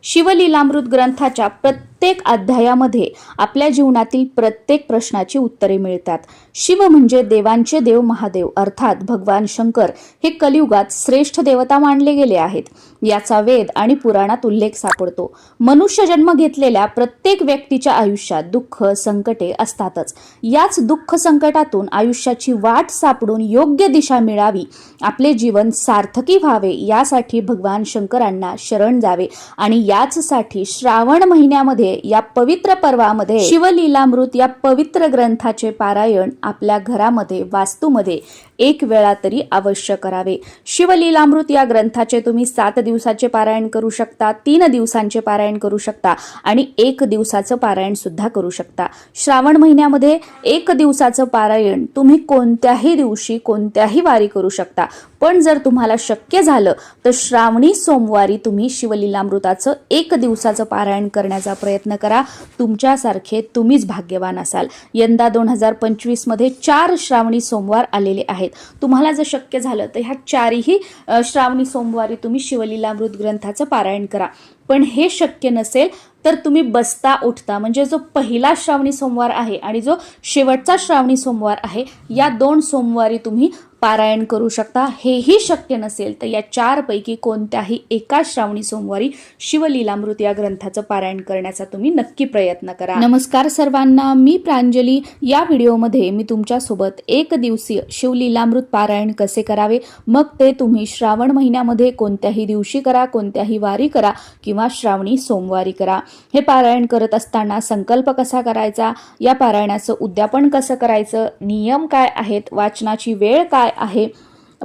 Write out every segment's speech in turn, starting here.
शिवलीलामृत ग्रंथाच्या प्रत्येक अध्यायामध्ये आपल्या जीवनातील प्रत्येक प्रश्नाची उत्तरे मिळतात। शिव म्हणजे देवांचे देव महादेव अर्थात भगवान शंकर हे कलियुगात श्रेष्ठ देवता मानले गेले आहेत। याचा वेद आणि पुराणात उल्लेख सापडतो। मनुष्य जन्म घेतलेल्या प्रत्येक व्यक्तीच्या आयुष्यात दुःख संकटे असतातच। याच दुःख संकटातून आयुष्याची वाट सापडून योग्य दिशा मिळावी, आपले जीवन सार्थकी व्हावे यासाठी भगवान शंकरांना शरण जावे आणि याचसाठी श्रावण महिन्यामध्ये या पवित्र पर्वामध्ये शिवलीलामृत या पवित्र ग्रंथाचे पारायण आपल्या घरामध्ये वास्तूमध्ये एक वेळा तरी अवश्य करावे। शिवलीलामृत या ग्रंथाचे तुम्ही 7 दिवसाचे पारायण करू शकता, 3 दिवसांचे पारायण करू शकता आणि 1 दिवसाचं पारायण सुद्धा करू शकता। श्रावण महिन्यामध्ये 1 दिवसाचं पारायण तुम्ही कोणत्याही दिवशी कोणत्याही वारी करू शकता, पण जर तुम्हाला शक्य झालं तर श्रावणी सोमवारी तुम्ही शिवलीलामृताचं 1 दिवसाचं पारायण करण्याचा प्रयत्न करा। तुमच्यासारखे तुम्हीच भाग्यवान असाल। यंदा 2025 मध्ये 4 श्रावणी सोमवार आलेले आहेत। तुम्हाला जर शक्य झालं तर ह्या 4ही श्रावणी सोमवारी तुम्ही शिवलीलामृत ग्रंथाचं पारायण करा। पण हे शक्य नसेल तर तुम्ही बसता उठता म्हणजे जो पहिला श्रावणी सोमवार आहे आणि जो शेवटचा श्रावणी सोमवार आहे या 2 सोमवारी तुम्ही पारायण करू शकता। हेही शक्य नसेल तर या 4 पैकी कोणत्याही एका श्रावणी सोमवारी शिवलीलामृत या ग्रंथाचं पारायण करण्याचा तुम्ही नक्की प्रयत्न करा। नमस्कार सर्वांना, मी प्रांजली। या व्हिडिओमध्ये मी तुमच्यासोबत 1 दिवसीय शिवलीलामृत पारायण कसे करावे, मग ते तुम्ही श्रावण महिन्यामध्ये कोणत्याही दिवशी करा, कोणत्याही वारी करा किंवा श्रावणी सोमवारी करा। हे पारायण करत असताना संकल्प कसा करायचा, या पारायणाचं उद्यापन कसं करायचं, नियम काय आहेत, वाचनाची वेळ काय आहे,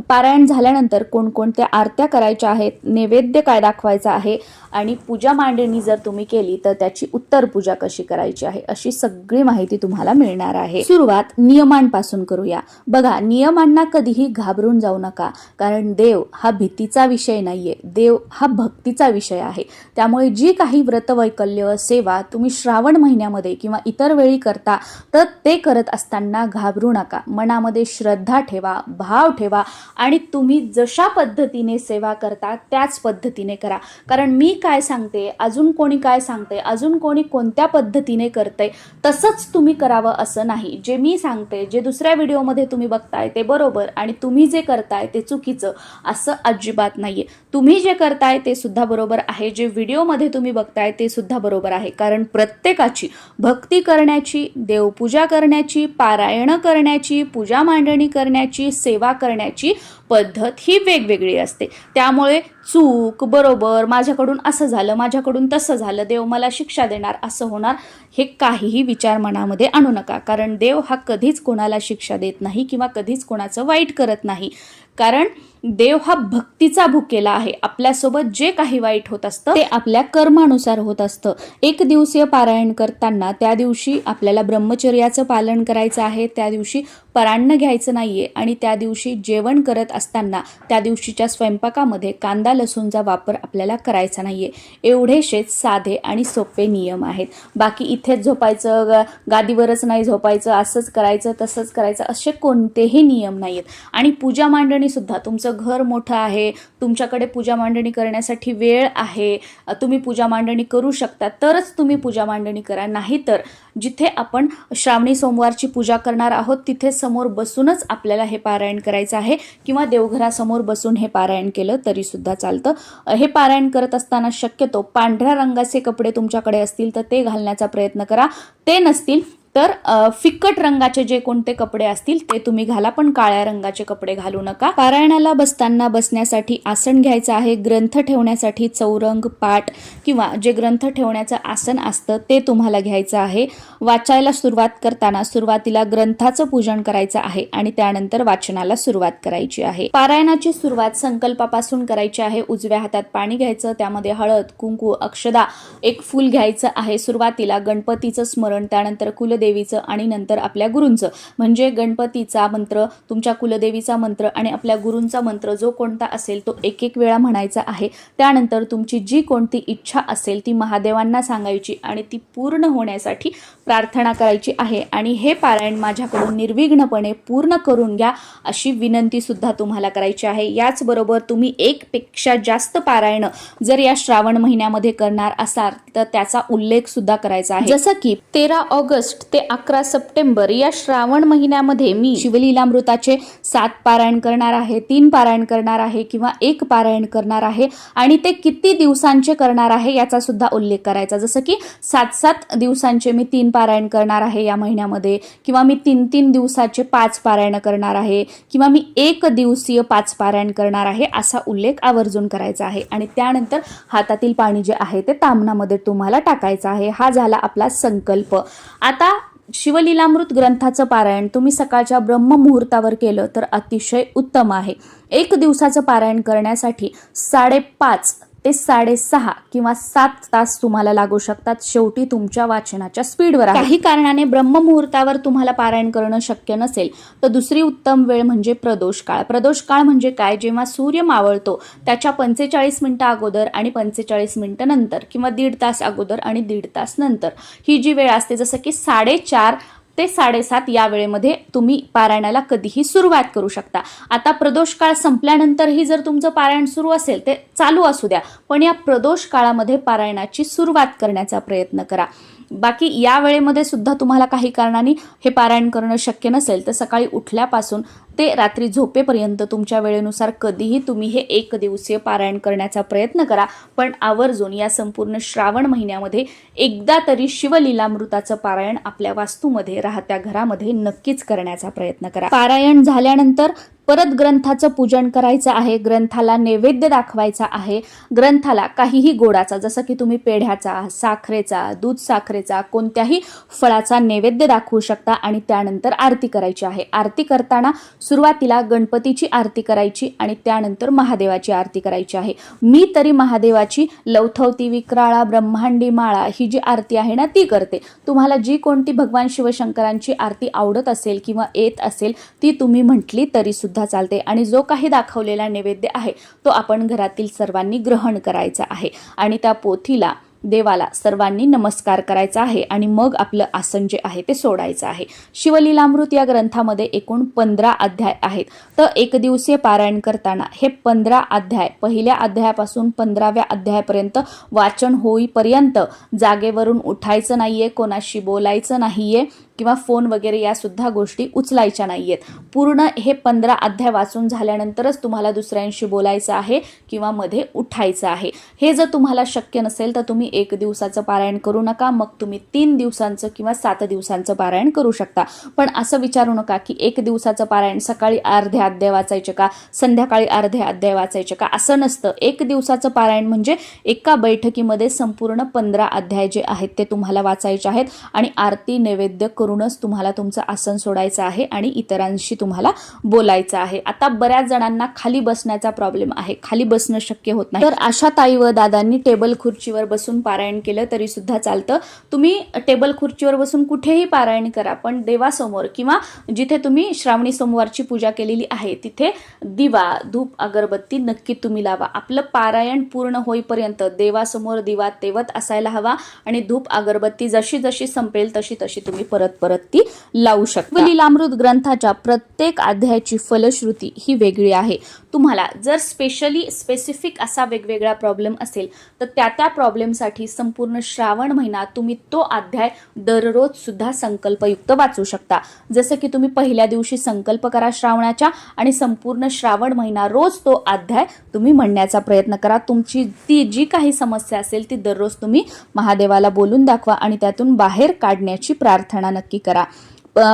पारायण झाल्यानंतर कोणकोणत्या आरत्या करायच्या आहेत, नैवेद्य काय दाखवायचा आहे आणि पूजा मांडणी जर तुम्ही केली तर त्याची उत्तर पूजा कशी करायची आहे, अशी सगळी माहिती तुम्हाला मिळणार आहे। सुरुवात नियमांपासून करूया। बघा, नियमांना कधीही घाबरून जाऊ नका, कारण देव हा भीतीचा विषय नाहीये, देव हा भक्तीचा विषय आहे। त्यामुळे जी काही व्रतवैकल्य सेवा तुम्ही श्रावण महिन्यामध्ये किंवा इतर वेळी करता तर ते करत असताना घाबरू नका। मनामध्ये श्रद्धा ठेवा, भाव ठेवा आणि तुम्ही जशा पद्धतीने सेवा करता त्याच पद्धतीने करा। कारण मी काय सांगते, अजून कोणी काय सांगते, अजून कोणी कोणत्या पद्धतीने करते तसंच तुम्ही करावं असं नाही। जे मी सांगते, जे दुसऱ्या व्हिडिओमध्ये तुम्ही बघताय ते बरोबर आणि तुम्ही जे करताय ते चुकीचं असं अजिबात नाहीये। तुम्ही जे करताय ते सुद्धा बरोबर आहे, जे व्हिडिओमध्ये तुम्ही बघताय ते सुद्धा बरोबर आहे। कारण प्रत्येकाची भक्ती करण्याची, देवपूजा करण्याची, पारायण करण्याची, पूजा मांडणी करण्याची, सेवा करण्याची पद्धत ही वेगवेगळी असते। त्यामुळे चूक बरोबर, माझ्याकडून असं झालं, माझ्याकडून तसं झालं, देव मला शिक्षा देणार, असं होणार, हे काहीही विचार मनामध्ये आणू नका। कारण देव हा कधीच कोणाला शिक्षा देत नाही किंवा कधीच कोणाचं वाईट करत नाही। कारण देव हा भक्तीचा भुकेला आहे। आपल्यासोबत जे काही वाईट होत असतं ते आपल्या कर्मानुसार होत असतं। 1 दिवसीय पारायण करताना त्या दिवशी आपल्याला ब्रह्मचर्याचं पालन करायचं आहे, त्या दिवशी परान्न घ्यायचं नाहीये आणि त्या दिवशी जेवण करत असताना त्या दिवशीच्या स्वयंपाकामध्ये कांदा लसूणचा वापर आपल्याला करायचा नाहीये। एवढेशेच साधे आणि सोपे नियम आहेत। बाकी इथेच झोपायचं, गादीवरच नाही झोपायचं, असंच करायचं तसंच करायचं असे कोणतेही नियम नाहीत। आणि पूजा मांडणी सुद्धा, तुमचं घर मोठं आहे, तुमच्याकडे पूजा मांडणी करण्यासाठी वेळ आहे, तुम्ही पूजा मांडणी करू शकता तरच तुम्ही पूजा मांडणी करा। नाहीतर जिथे आपण श्रावणी सोमवारची पूजा करणार आहोत तिथे समोर बसूनच आपल्याला हे पारायण करायचं आहे किंवा देवघरासमोर बसून हे पारायण केलं तरी सुद्धा चालतं। हे पारायण करत असताना शक्यतो पांढऱ्या रंगाचे कपडे तुमच्याकडे असतील तर ते घालण्याचा प्रयत्न करा, ते नसतील तर फिकट रंगाचे जे कोणते कपडे असतील ते तुम्ही घाला, पण काळ्या रंगाचे कपडे घालू नका। पारायणाला बसताना बसण्यासाठी आसन घ्यायचं आहे, ग्रंथ ठेवण्यासाठी चौरंग, पाट किंवा जे ग्रंथ ठेवण्याचं आसन असतं ते तुम्हाला घ्यायचं आहे। वाचायला सुरुवात करताना सुरुवातीला ग्रंथाचं पूजन करायचं आहे आणि त्यानंतर वाचनाला सुरुवात करायची आहे। पारायणाची सुरुवात संकल्पापासून करायची आहे। उजव्या हातात पाणी घ्यायचं, त्यामध्ये हळद, कुंकू, अक्षदा, एक फूल घ्यायचं आहे। सुरुवातीला गणपतीचं स्मरण, त्यानंतर कुलदेवी कुलदेवीचं आणि नंतर आपल्या गुरूंचं, म्हणजे गणपतीचा मंत्र, तुमच्या कुलदेवीचा मंत्र आणि आपल्या गुरूंचा मंत्र जो कोणता असेल तो एक एक वेळा म्हणायचा आहे. त्यानंतर तुमची जी कोणती इच्छा असेल ती महादेवांना सांगायची आणि ती पूर्ण होण्यासाठी प्रार्थना करायची आहे. आणि हे पारायण माझ्याकडून निर्विघ्नपणे पूर्ण करून घ्या अशी विनंती सुद्धा तुम्हाला करायची आहे. याचबरोबर तुम्ही एकपेक्षा जास्त पारायण जर या श्रावण महिन्यामध्ये करणार असाल तर त्याचा उल्लेख सुद्धा करायचा आहे. जसं की 13 ऑगस्ट ते 11 सप्टेंबर या श्रावण महिन्यामध्ये मी शिवलीलामृताचे 7 पारायण करणार आहे, 3 पारायण करणार आहे किंवा 1 पारायण करणार आहे आणि ते किती दिवसांचे करणार आहे याचा सुद्धा उल्लेख करायचा. जसं की 7-7 दिवसांचे मी 3 पारायण करणार आहे या महिन्यामध्ये, किंवा मी 3-3 दिवसाचे 5 पारायण करणार आहे, किंवा मी 1 दिवसीय 5 पारायण करणार आहे, असा उल्लेख आवर्जून करायचा आहे. आणि त्यानंतर हातातील पाणी जे आहे ते ताम्हणामध्ये तुम्हाला टाकायचं आहे. हा झाला आपला संकल्प. आता शिवलीलामृत ग्रंथाचं पारायण तुम्ही सकाळच्या ब्रह्ममुहूर्तावर केलं तर अतिशय उत्तम आहे. 1 दिवसाचं पारायण करण्यासाठी 5.5 ते 6.5 किंवा 7 तास तुम्हाला लागू शकतात. शेवटी तुमच्या वाचनाच्या स्पीडवर आहे. काही कारणाने ब्रह्ममुहूर्तावर तुम्हाला पारायण करणं शक्य नसेल तर दुसरी उत्तम वेळ म्हणजे प्रदोष काळ. प्रदोष काळ म्हणजे काय? जेव्हा सूर्य मावळतो त्याच्या 45 मिनिटं अगोदर आणि 45 मिनिटं नंतर, किंवा 1.5 तास अगोदर आणि 1.5 तास नंतर ही जी वेळ असते, जसं की 4:30 ते 7:30 या वेळेमध्ये तुम्ही पारायणाला कधीही सुरुवात करू शकता. आता प्रदोष काळ संपल्यानंतरही जर तुमचं पारायण सुरू असेल ते चालू असू द्या, पण या प्रदोष काळामध्ये पारायणाची सुरुवात करण्याचा प्रयत्न करा. बाकी या वेळेमध्ये सुद्धा तुम्हाला काही कारणाने हे पारायण करणं शक्य नसेल तर सकाळी उठल्यापासून ते रात्री झोपेपर्यंत तुमच्या वेळेनुसार कधीही तुम्ही हे 1 दिवसीय पारायण करण्याचा प्रयत्न करा. पण आवर्जून या संपूर्ण श्रावण महिन्यामध्ये एकदा तरी शिवलीलामृताचं पारायण आपल्या वास्तूमध्ये, राहत्या घरामध्ये नक्कीच करण्याचा प्रयत्न करा. पारायण झाल्यानंतर परत ग्रंथाचं पूजन करायचं आहे, ग्रंथाला नैवेद्य दाखवायचा आहे. ग्रंथाला काहीही गोडाचा, जसं की तुम्ही पेढ्याचा, साखरेचा, दूध साखरेचा, कोणत्याही फळाचा नैवेद्य दाखवू शकता आणि त्यानंतर आरती करायची आहे. आरती करताना सुरुवातीला गणपतीची आरती करायची आणि त्यानंतर महादेवाची आरती करायची आहे. मी तरी महादेवाची लवथवती विक्राळा ब्रह्मांडी माळा ही जी आरती आहे ना ती करते. तुम्हाला जी कोणती भगवान शिवशंकरांची आरती आवडत असेल किंवा येत असेल ती तुम्ही म्हटली तरी सुद्धा चालते. आणि जो काही दाखवलेला नैवेद्य आहे तो आपण घरातील सर्वांनी ग्रहण करायचा आहे आणि त्या पोथीला, देवाला सर्वांनी नमस्कार करायचा आहे आणि मग आपलं आसन जे आहे ते सोडायचं आहे. शिवलीलामृत या ग्रंथामध्ये एकूण 15 अध्याय आहेत. तर 1 दिवसीय पारायण करताना हे 15 अध्याय, पहिल्या अध्यायापासून 15व्या अध्यायापर्यंत वाचन होईपर्यंत जागेवरून उठायचं नाहीये, कोणाशी बोलायचं नाहीये किंवा फोन वगैरे या सुद्धा गोष्टी उचलायच्या नाहीयेत. पूर्ण हे 15 अध्याय वाचून झाल्यानंतरच तुम्हाला दुसऱ्यांशी बोलायचं आहे किंवा मध्ये उठायचं आहे. हे जर तुम्हाला शक्य नसेल तर तुम्ही 1 दिवसाचं पारायण करू नका, मग तुम्ही 3 दिवसांचं किंवा 7 दिवसांचं पारायण करू शकता. पण असं विचारू नका की 1 दिवसाचं पारायण सकाळी अर्धे अध्याय वाचायचे का, संध्याकाळी अर्धे अध्याय वाचायचे का, असं नसतं. 1 दिवसाचं पारायण म्हणजे एका बैठकीमध्ये संपूर्ण 15 अध्याय जे आहेत ते तुम्हाला वाचायचे आहेत आणि आरती नैवेद्य करूनच तुम्हाला तुमचं आसन सोडायचं आहे आणि इतरांशी तुम्हाला बोलायचं आहे. आता बऱ्याच जणांना खाली बसण्याचा प्रॉब्लेम आहे, खाली बसणं शक्य होत नाही, तर अशा ताई व दादांनी टेबल खुर्चीवर बसून पारायण केलं तरी सुद्धा चालतं. तुम्ही टेबल खुर्चीवर बसून कुठेही पारायण करा, पण देवासमोर किंवा जिथे तुम्ही श्रावणी सोमवारची पूजा केलेली आहे तिथे दिवा, धूप, अगरबत्ती नक्की तुम्ही लावा. आपलं पारायण पूर्ण होईपर्यंत देवासमोर दिवा तेवत असायला हवा आणि धूप अगरबत्ती जशी जशी संपेल तशी तशी तुम्ही परत ती लावू शकता. लीलामृत ग्रंथाच्या प्रत्येक अध्यायाची फलश्रुती ही वेगळी आहे. तुम्हाला जर स्पेसिफिक असा वेगवेगळा प्रॉब्लेम असेल तर त्या प्रॉब्लेमसाठी संपूर्ण श्रावण महिना तुम्ही तो अध्याय दररोज सुद्धा संकल्पयुक्त वाचू शकता. जसं की तुम्ही पहिल्या दिवशी संकल्प करा श्रावणाच्या आणि संपूर्ण श्रावण महिना रोज तो अध्याय तुम्ही म्हणण्याचा प्रयत्न करा. तुमची ती जी काही समस्या असेल ती दररोज तुम्ही महादेवाला बोलून दाखवा आणि त्यातून बाहेर काढण्याची प्रार्थना नक्की करा.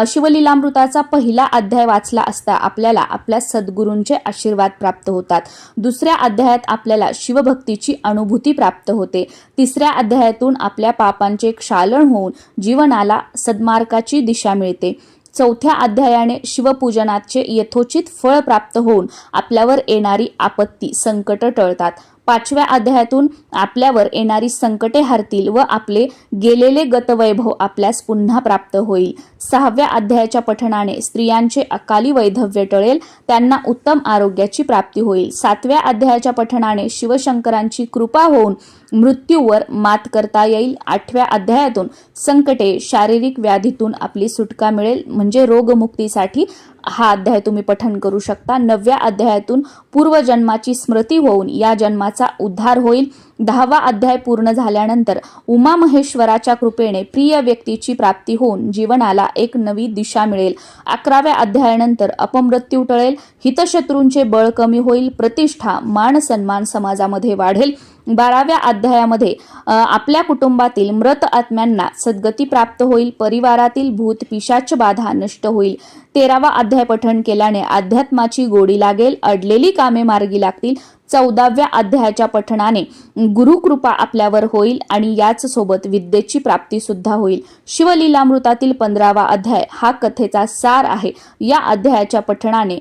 शिवलीलामृताचा पहिला अध्याय वाचला असता आपल्याला आपल्या सद्गुरूंचे आशीर्वाद प्राप्त होतात. दुसऱ्या अध्यायात आपल्याला शिवभक्तीची अनुभूती प्राप्त होते. तिसऱ्या अध्यायातून आपल्या पापांचे क्षालन होऊन जीवनाला सद्मार्गाची दिशा मिळते. चौथ्या अध्यायाने शिवपूजनाचे यथोचित फळ प्राप्त होऊन आपल्यावर येणारी आपत्ती, संकट टळतात. 5व्या अध्यायातून आपल्यावर येणारी संकटे हरतील व आपले गेलेले गतवैभव आपल्यास पुन्हा प्राप्त होईल. 6व्या अध्यायाच्या पठणाने स्त्रियांचे अकाली वैधव्य टळेल, त्यांना उत्तम आरोग्याची प्राप्ती होईल. 7व्या अध्यायाच्या पठणाने शिवशंकरांची कृपा होऊन मृत्यूवर मात करता येईल. 8व्या अध्यायातून संकटे, शारीरिक व्याधीतून आपली सुटका मिळेल, म्हणजे रोगमुक्तीसाठी हा अध्याय तुम्ही पठण करू शकता. 9व्या अध्यायातून पूर्वजन्माची स्मृती होऊन या जन्माचा उद्धार होईल. 10वा अध्याय पूर्ण झाल्यानंतर उमा महेश्वराच्या कृपेने प्रिय व्यक्तीची प्राप्ती होऊन जीवनाला एक नवी दिशा मिळेल. 11व्या अध्यायानंतर अपमृत्यू टळेल, हितशत्रूंचे बळ कमी होईल, प्रतिष्ठा, मान सन्मान समाजामध्ये वाढेल. 12व्या अध्यायामध्ये आपल्या कुटुंबातील मृत आत्म्यांना सद्गती प्राप्त होईल, परिवारातील भूत पिशाच बाधा नष्ट होईल. 13वा अध्याय पठण केल्याने अध्यात्माची गोडी लागेल, अडलेली कामे मार्गी लागतील. 14व्या अध्यायाच्या पठणाने गुरुकृपा आपल्यावर होईल आणि याच सोबत विद्येची प्राप्ती सुद्धा होईल. शिवलीलामृतातील 15वा अध्याय हा कथेचा सार आहे. या अध्यायाच्या पठणाने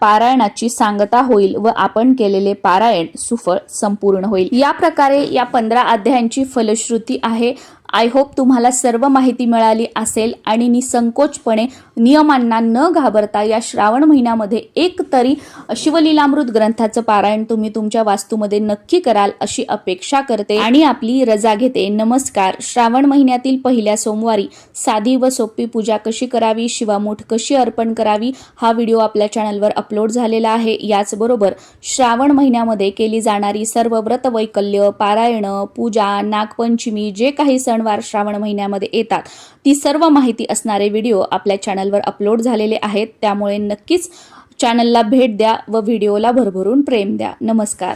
पारायणाची सांगता होईल व आपण केलेले पारायण सुफळ संपूर्ण होईल. या प्रकारे या 15 अध्यायांची फलश्रुती आहे. आय होप तुम्हाला सर्व माहिती मिळाली असेल आणि निसंकोचपणे नियमांना न घाबरता या श्रावण महिन्यामध्ये एक तरी शिवलीलामृत ग्रंथाचं पारायण तुम्ही तुमच्या वास्तूमध्ये नक्की कराल अशी अपेक्षा करते आणि आपली रजा घेते. नमस्कार. श्रावण महिन्यातील पहिल्या सोमवारी साधी व सोपी पूजा कशी करावी, शिवामूठ कशी अर्पण करावी हा व्हिडिओ आपल्या चॅनलवर अपलोड झालेला आहे. याचबरोबर श्रावण महिन्यामध्ये केली जाणारी सर्व व्रत वैकल्य, पारायण, पूजा, नागपंचमी जे काही सण श्रावण महिन्यामध्ये येतात ती सर्व माहिती असणारे व्हिडिओ आपल्या चॅनलवर अपलोड झालेले आहेत. त्यामुळे नक्कीच चॅनलला भेट द्या व व्हिडिओला भरभरून प्रेम द्या. नमस्कार.